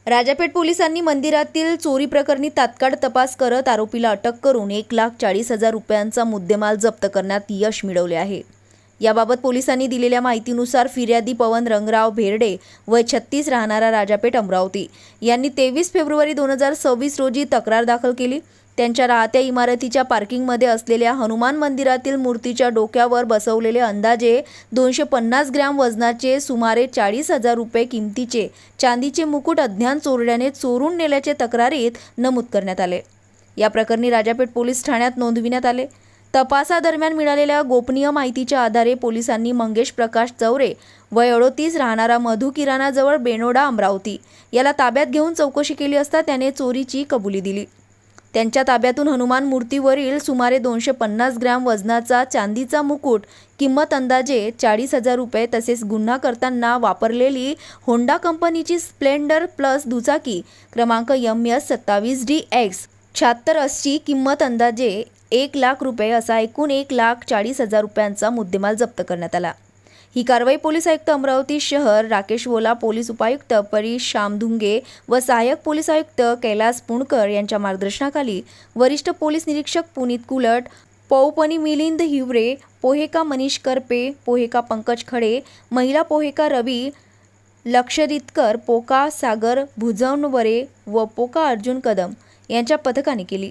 राजापेठ पोलिसांनी मंदिरातील चोरी प्रकरणी तात्काळ तपास करत आरोपीला अटक करून 1,40,000 रुपयांचा मुद्देमाल जप्त करण्यात यश मिळवले आहे। याबाबत पोलिसांनी दिलेल्या माहितीनुसार फिर्यादी पवन रंगराव भेरडे वय 36 राहणारा राजापेठ अमरावती यांनी 23 फेब्रुवारी 2026 रोजी तक्रार दाखल केली। त्यांच्या राहत्या इमारतीच्या पार्किंगमध्ये असलेल्या हनुमान मंदिरातील मूर्तीच्या डोक्यावर बसवलेले अंदाजे 250 ग्रॅम वजनाचे सुमारे 40,000 रुपये किमतीचे चांदीचे मुकुट अज्ञात चोरट्याने चोरून नेल्याचे तक्रारीत नमूद करण्यात आले। या प्रकरणी राजापेठ पोलीस ठाण्यात नोंदविण्यात आले। तपासादरम्यान मिळालेल्या गोपनीय माहितीच्या आधारे पोलिसांनी मंगेश प्रकाश चौरे वय 38 राहणारा मधु किराणा जवळ बेनोडा अमरावती याला ताब्यात घेऊन चौकशी केली असता त्याने चोरीची कबुली दिली। त्यांच्या ताब्यातून हनुमान मूर्तीवरील सुमारे 250 ग्रॅम वजनाचा चांदीचा मुकुट किंमत अंदाजे 40,000 रुपये तसेच गुन्हा करताना वापरलेली होंडा कंपनीची स्प्लेंडर प्लस दुचाकी क्रमांक MS27DX 7680 किंमत अंदाजे 1,00,000 रुपये असा एकूण 1,40,000 रुपयांचा मुद्देमाल जप्त करण्यात आला। ही कारवाई पोलीस आयुक्त अमरावती शहर राकेश वोला, पोलीस उपायुक्त परेश श्यामधुंगे व सहाय्यक पोलीस आयुक्त कैलास पुणकर यांच्या मार्गदर्शनाखाली वरिष्ठ पोलीस निरीक्षक पुनीत कुलट, पौपनी मिलिंद हिवरे, पोहेका मनीष करपे, पोहेका पंकज खडे, महिला पोहेका रवी लक्षरितकर, पोका सागर भुजनवरे व पोका अर्जुन कदम यांच्या पथकाने केली।